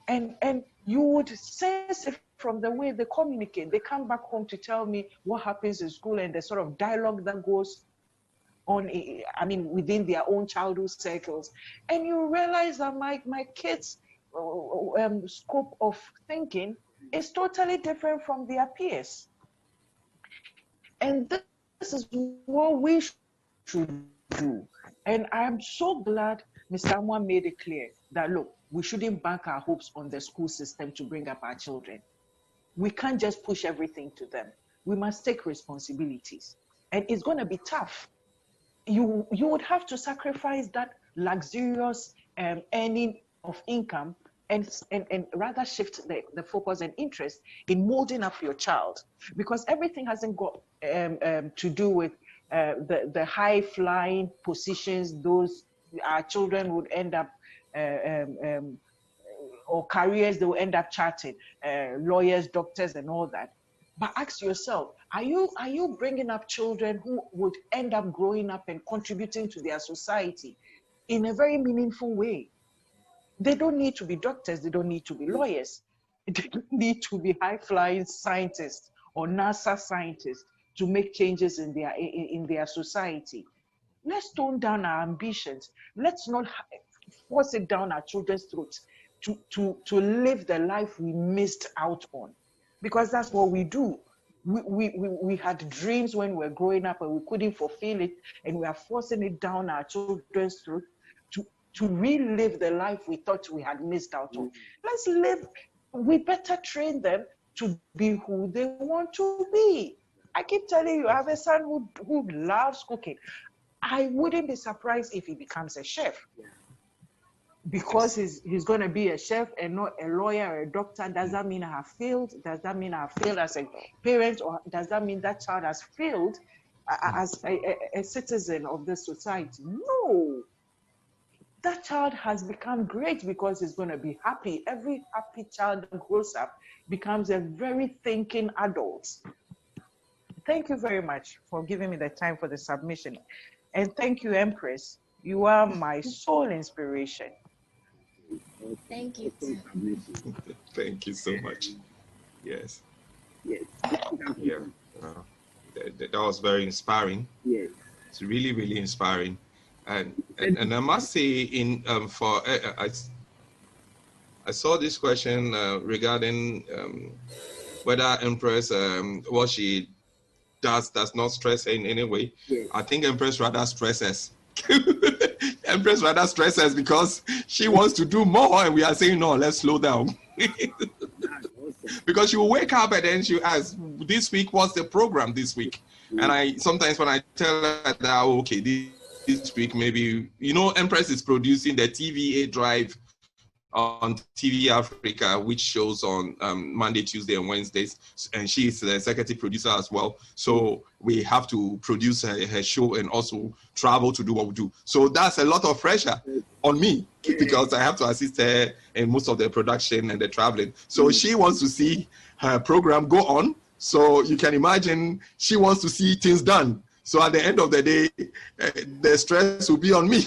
And you would sense it from the way they communicate. They come back home to tell me what happens in school and the sort of dialogue that goes on, within their own childhood circles. And you realize that my kids' scope of thinking is totally different from their peers. And this is what we should do. And I'm so glad Mr. Amoah made it clear that, look, we shouldn't bank our hopes on the school system to bring up our children. We can't just push everything to them. We must take responsibilities. And it's going to be tough. You would have to sacrifice that luxurious earning of income and rather shift the focus and interest in molding up your child, because everything hasn't got to do with the high flying positions those our children would end up or careers they will end up charting, lawyers, doctors, and all that. But ask yourself, are you bringing up children who would end up growing up and contributing to their society in a very meaningful way? They don't need to be doctors. They don't need to be lawyers. They don't need to be high-flying scientists or NASA scientists to make changes in their society. Let's tone down our ambitions. Let's not force it down our children's throats to live the life we missed out on, because that's what we do. We had dreams when we were growing up and we couldn't fulfill it, and we are forcing it down our children's throat to relive the life we thought we had missed out on. Let's live. We better train them to be who they want to be. I keep telling you, I have a son who loves cooking. I wouldn't be surprised if he becomes a chef. Because he's going to be a chef and not a lawyer or a doctor. Does that mean I have failed? Does that mean I have failed as a parent? Or does that mean that child has failed as a citizen of this society? No. That child has become great because he's going to be happy. Every happy child that grows up becomes a very thinking adult. Thank you very much for giving me the time for the submission. And thank you, Empress. You are my sole inspiration. Thank you. Thank you so much. Yes. Yes. Yeah. That was very inspiring. Yes. It's really, really inspiring. And I must say, I saw this question regarding whether Empress what she does not stress her in any way. Yes. I think Empress rather stresses. Empress rather stresses because she wants to do more, and we are saying no, let's slow down. Because she will wake up and then she asks, this week, what's the program this week? And I sometimes when I tell her that, oh, okay, this week maybe, Empress is producing the TVA Drive on TV Africa, which shows on Monday, Tuesday, and Wednesdays, and she is the executive producer as well. So we have to produce her show and also travel to do what we do. So that's a lot of pressure on me because I have to assist her in most of the production and the traveling. So she wants to see her program go on. So you can imagine she wants to see things done. So at the end of the day, the stress will be on me.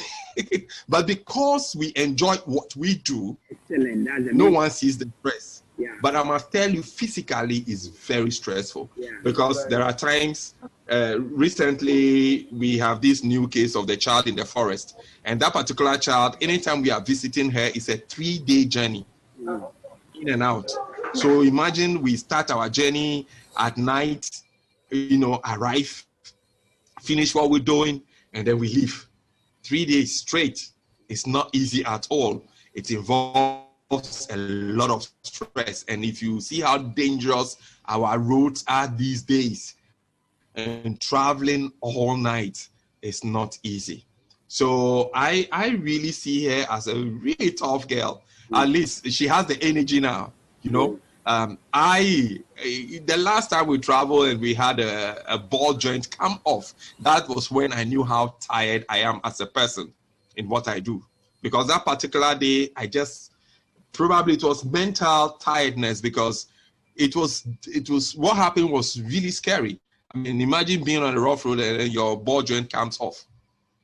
But because we enjoy what we do, no one sees the stress. Yeah. But I must tell you, physically is very stressful. Yeah. Because there are times, recently we have this new case of the child in the forest. And that particular child, anytime we are visiting her, it's a 3-day journey in and out. So imagine we start our journey at night, arrive, finish what we're doing, and then we leave. 3 days straight. It's not easy at all. It involves a lot of stress. And if you see how dangerous our roads are these days, and traveling all night is not easy. So I really see her as a really tough girl. At least she has the energy now, The last time we traveled and we had a ball joint come off, that was when I knew how tired I am as a person in what I do. Because that particular day, it was mental tiredness, because it was what happened was really scary. I mean, imagine being on a rough road and then your ball joint comes off.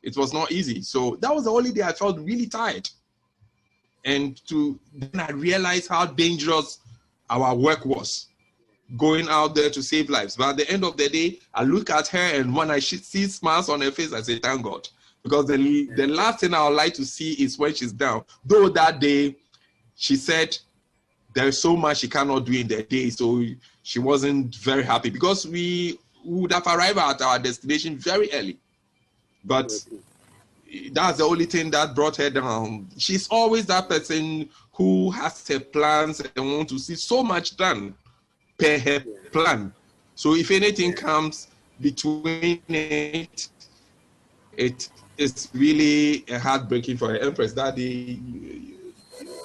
It was not easy. So that was the only day I felt really tired. And then I realized how dangerous our work was, going out there to save lives. But at the end of the day, I look at her, and when I see smiles on her face, I say, thank God. Because the last thing I would like to see is when she's down. Though that day, she said there's so much she cannot do in the day, so she wasn't very happy. Because we we would have arrived at our destination very early. But that's the only thing that brought her down. She's always that person who has her plans and want to see so much done per her plan. So if anything comes between it, it is really heartbreaking for her. Empress, Daddy,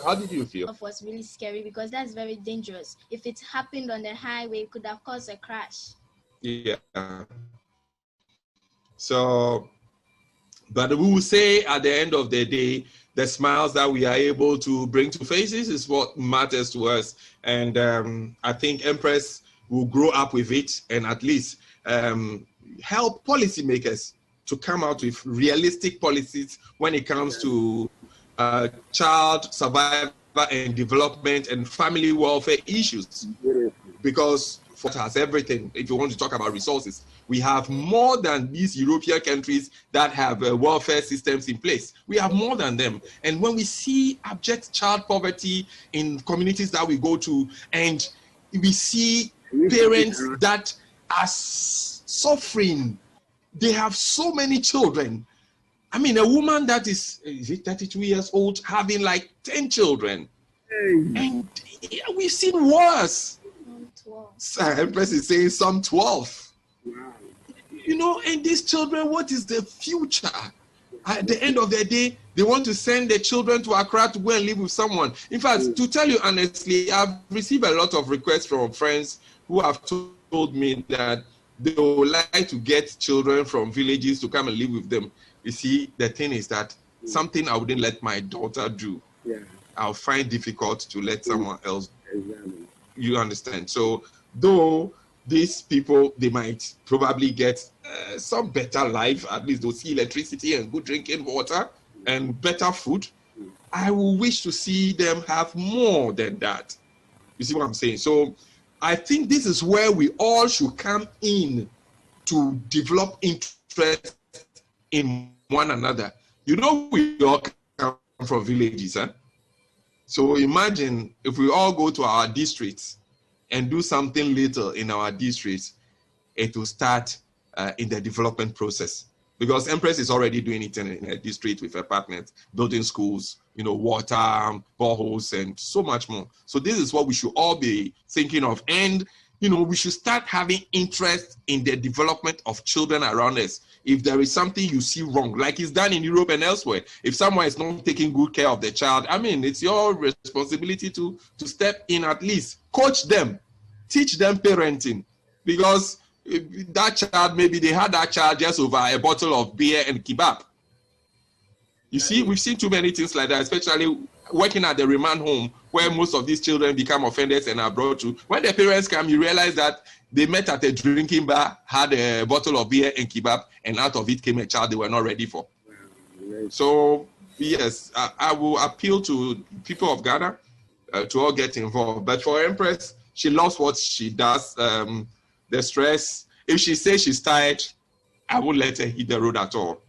how did you feel? It was really scary because that's very dangerous. If it happened on the highway, it could have caused a crash. Yeah. So, but we will say at the end of the day, the smiles that we are able to bring to faces is what matters to us. And I think Empress will grow up with it and at least help policymakers to come out with realistic policies when it comes to child survival and development and family welfare issues. Because for us has everything, if you want to talk about resources, we have more than these European countries that have welfare systems in place. We have more than them. And when we see abject child poverty in communities that we go to, and we see parents that are suffering, they have so many children. I mean, a woman that is it 32 years old having like 10 children. And we've seen worse. 12. Empress is saying some 12. You know, and these children, what is the future? At the end of the day, they want to send their children to Accra to go and live with someone. In fact, to tell you honestly, I've received a lot of requests from friends who have told me that they would like to get children from villages to come and live with them. You see, the thing is that something I wouldn't let my daughter do, I'll find difficult to let someone else do. You understand? So, though these people, they might probably get some better life, at least they'll see electricity and good drinking water and better food, I will wish to see them have more than that. You see what I'm saying? So I think this is where we all should come in to develop interest in one another. You know, we all come from villages, huh? So imagine if we all go to our districts and do something little in our districts, it will start in the development process. Because Empress is already doing it in a district with her partners, building schools, you know, water, boreholes, and so much more. So this is what we should all be thinking of. And, you know, we should start having interest in the development of children around us. If there is something you see wrong, like it's done in Europe and elsewhere, if someone is not taking good care of the child, I mean, it's your responsibility to step in, at least coach them, teach them parenting, because that child, maybe they had that child just over a bottle of beer and kebab. You see, we've seen too many things like that, especially working at the remand home where most of these children become offenders and are brought to. When the parents come, you realize that they met at a drinking bar, had a bottle of beer and kebab, and out of it came a child they were not ready for. So, yes, I will appeal to people of Ghana to all get involved. But for Empress, she loves what she does. The stress. If she says she's tired, I won't let her hit the road at all.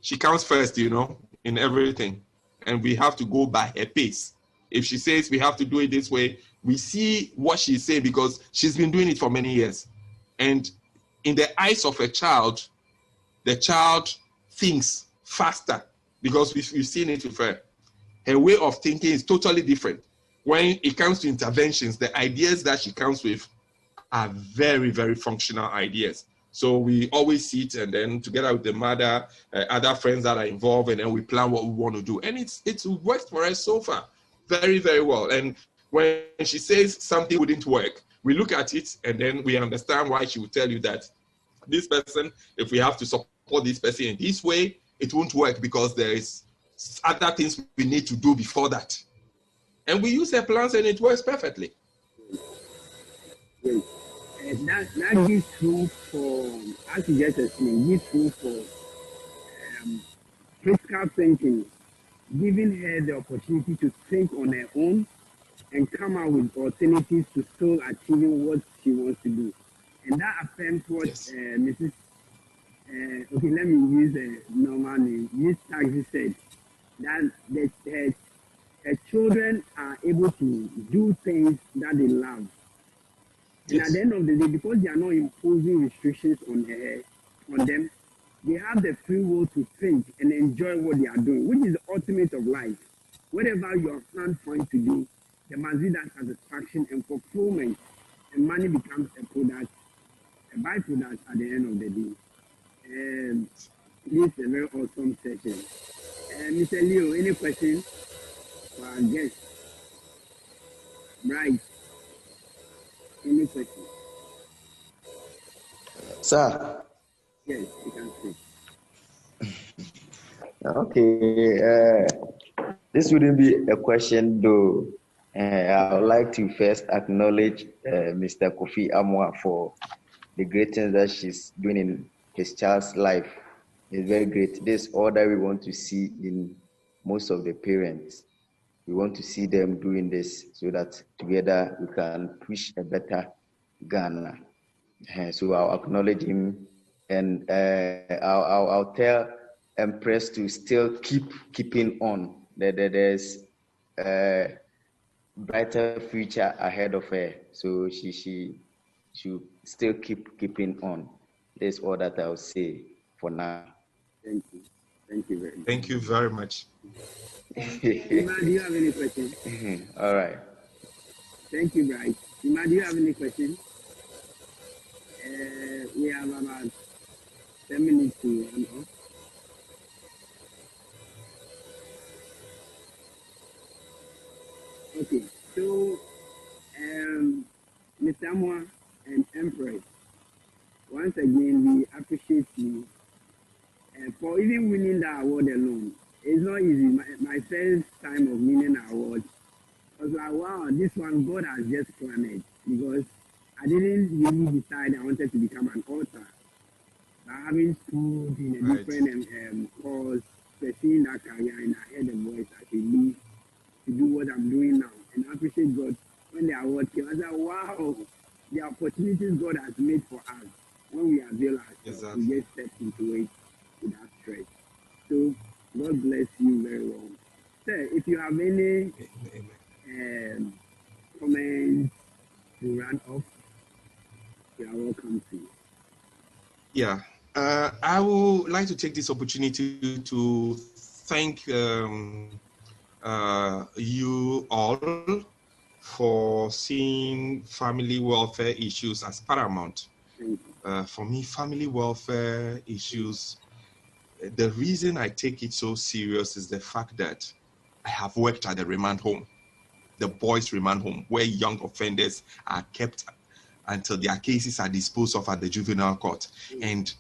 She comes first, you know, in everything. And we have to go by her pace. If she says we have to do it this way, we see what she's saying because she's been doing it for many years. And in the eyes of a child, the child thinks faster because we've seen it with her. Her way of thinking is totally different. When it comes to interventions, the ideas that she comes with are very, very functional ideas. So we always sit and then together with the mother, other friends that are involved, and then we plan what we want to do. And it's worked for us so far very, very well. And when she says something wouldn't work, we look at it and then we understand why she would tell you that this person, if we have to support this person in this way, it won't work because there is other things we need to do before that. And we use her plans and it works perfectly. Yes. And that gives room for, as you just explained, gives room for critical thinking, giving her the opportunity to think on her own and come out with alternatives to still achieving what she wants to do. And that affirms what Mrs. Okay, let me use a normal name. Miss Taxi said that her children are able to do things that they love. And at the end of the day, because they are not imposing restrictions on them, they have the free will to think and enjoy what they are doing, which is the ultimate of life. Whatever your hand points to do, there must be that satisfaction and fulfillment, and money becomes a product, a byproduct at the end of the day. And this is a very awesome session. Mr. Leo, any question for our guest? Right. Any question? Sir. Yes, you can speak. Okay. This wouldn't be a question though. I would like to first acknowledge Mr. Kofi Amoah for the great things that she's doing in his child's life. It's very great. This is all that we want to see in most of the parents. We want to see them doing this so that together we can push a better Ghana. So I'll acknowledge him, and I'll tell Empress to still keeping on. There's a brighter future ahead of her. So she should still keeping on. That's all that I'll say for now. Thank you. Thank you very much. Thank you very much. Ima, do you have any questions? All right. Thank you, Bright. Ima, do you have any questions? We have about 10 minutes to run off. Okay, so Mr. Amoah and Empress, once again, we appreciate you for even winning the award alone. It's not easy. My first time of winning an award, I was like, wow, this one God has just planned it, because I didn't really decide I wanted to become an author. But having schooled in a different course, pursuing that career, and I heard a voice as a lead to do what I'm doing now. And I appreciate God. When the award came, I said, wow, the opportunities God has made for us. When we avail ourselves, we get stepped into it without stress. So God bless you very well. Sir, if you have any comments to run off, you are welcome to. Yeah, I would like to take this opportunity to thank you all for seeing family welfare issues as paramount. For me, family welfare issues, the reason I take it so serious is the fact that I have worked at the remand home, the boys' remand home, where young offenders are kept until their cases are disposed of at the juvenile court. And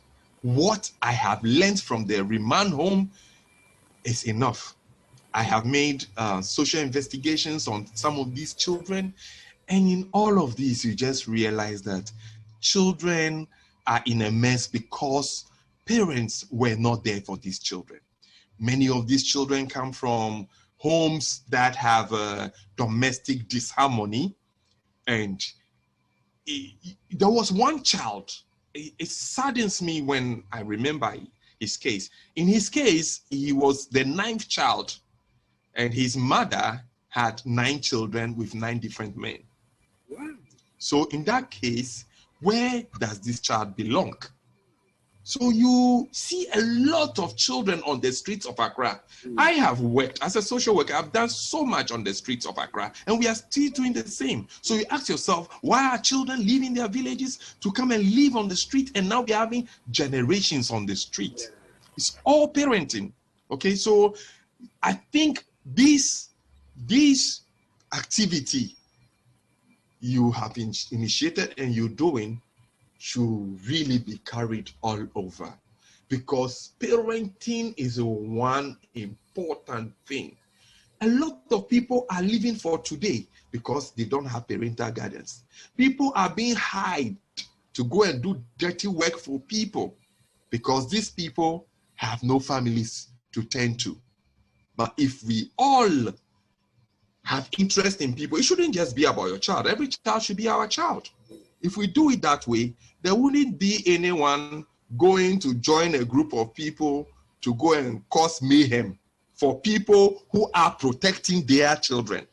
what I have learned from the remand home is enough. I have made social investigations on some of these children, and in all of these, you just realize that children are in a mess because parents were not there for these children. Many of these children come from homes that have domestic disharmony, and there was one child. It saddens me when I remember his case. In his case, he was the 9th child, and his mother had 9 children with 9 different men. Wow. So in that case, where does this child belong? So you see a lot of children on the streets of Accra. I have worked as a social worker. I've done so much on the streets of Accra, and we are still doing the same. So you ask yourself, why are children leaving their villages to come and live on the street, and now we're having generations on the street? It's all parenting. Okay, so I think this activity you have initiated and you're doing should really be carried all over, because parenting is one important thing. A lot of people are living for today because they don't have parental guidance. People are being hired to go and do dirty work for people because these people have no families to tend to. But if we all have interest in people, it shouldn't just be about your child. Every child should be our child. If we do it that way, there wouldn't be anyone going to join a group of people to go and cause mayhem for people who are protecting their children.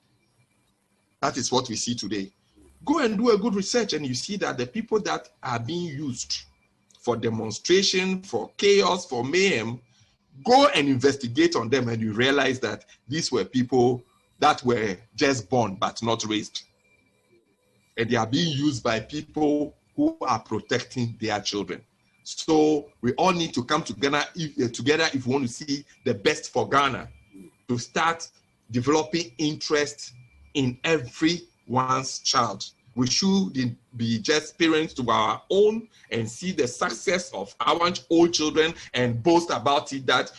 That is what we see today. Go and do a good research, and you see that the people that are being used for demonstration, for chaos, for mayhem, go and investigate on them, and you realize that these were people that were just born but not raised. And they are being used by people who are protecting their children. So we all need to come together if we want to see the best for Ghana, to start developing interest in everyone's child. We shouldn't be just parents to our own and see the success of our own children and boast about it that,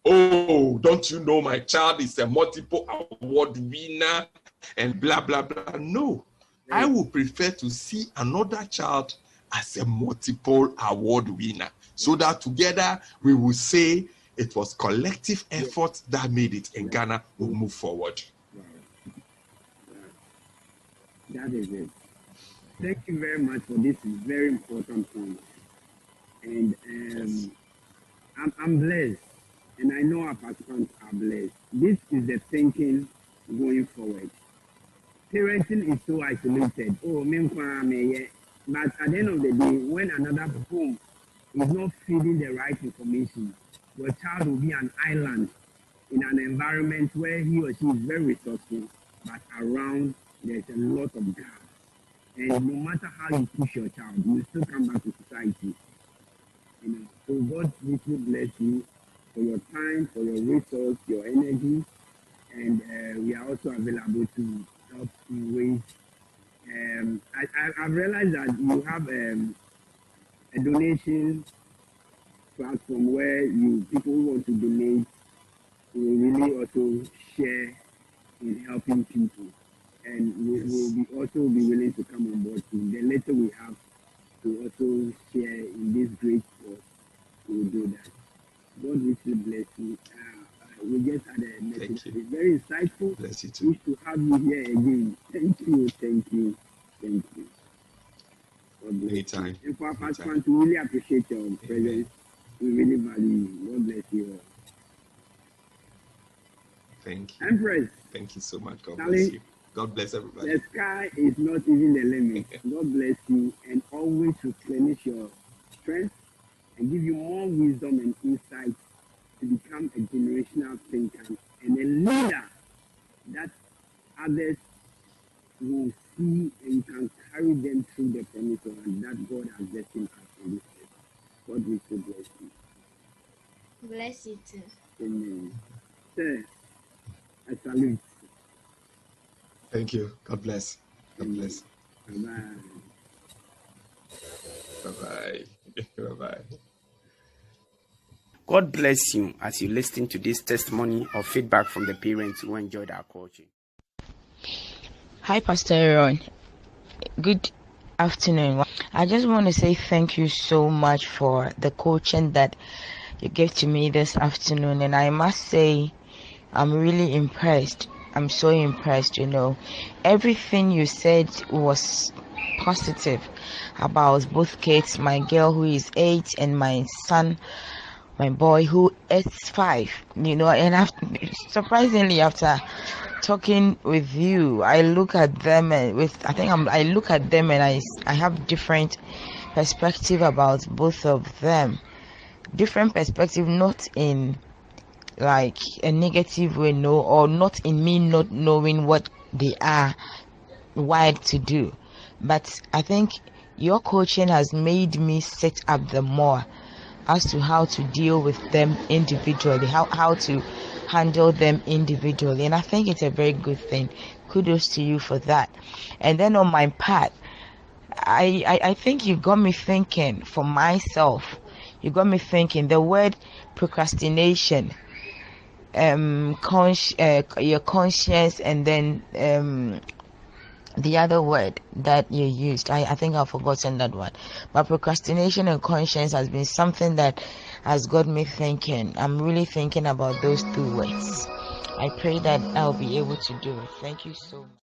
oh, don't you know my child is a multiple award winner and blah, blah, blah. No, I would prefer to see another child as a multiple award winner, so that together we will say it was collective effort that made it, and Ghana will move forward. That is it. Thank you very much for this very important point. And I'm blessed, and I know our participants are blessed. This is the thinking going forward. Parenting is so isolated. Oh, but at the end of the day, when another home is not feeding the right information, your child will be an island in an environment where he or she is very resourceful, but around there's a lot of gaps. And no matter how you push your child, you will still come back to society. You know, so God richly bless you for your time, for your resource, your energy, and we are also available to help in ways. I've realized that you have a donation platform where people who want to donate will really also share in helping people, and we will also be willing to come on board too. The later we have to also share in this great cause, we will do that. God richly bless you. We just had a message. It's very insightful. Bless you too. Wish to have you here again. Thank you. God bless Anytime. you. And for our participants, we really appreciate your presence. We really value you. God bless you all. Thank you. Empress. Thank you so much. God Sally, bless you. God bless everybody. the sky is not even the limit. God bless you, and always replenish your strength and give you more wisdom and insight to become a generational thinker and a leader that others will see, and you can carry them through the promise and that God has destined us in this place. God will so bless you. Bless you too. Amen. Sir, I salute. Thank you. God bless. God bless. Bye-bye. Bye-bye. Bye-bye. God bless you as you listen to this testimony or feedback from the parents who enjoyed our coaching. Hi, Pastor Aaron. Good afternoon. I just want to say thank you so much for the coaching that you gave to me this afternoon. And I must say, I'm really impressed. I'm so impressed, Everything you said was positive about both kids, my girl who is 8 and my son, my boy who is 5, and surprisingly after talking with you, I look at them and I look at them and I have different perspective about both of them. Different perspective, not in like a negative way, no, or not in me not knowing what they are wired to do. But I think your coaching has made me set up the more as to how to deal with them individually, how to handle them individually. And I think it's a very good thing. Kudos to you for that. And then on my part, I think you got me thinking for myself. You got me thinking the word procrastination, your conscience, and then the other word that you used, I think I've forgotten that one. But procrastination and conscience has been something that has got me thinking. I'm really thinking about those two words. I pray that I'll be able to do it. Thank you so much.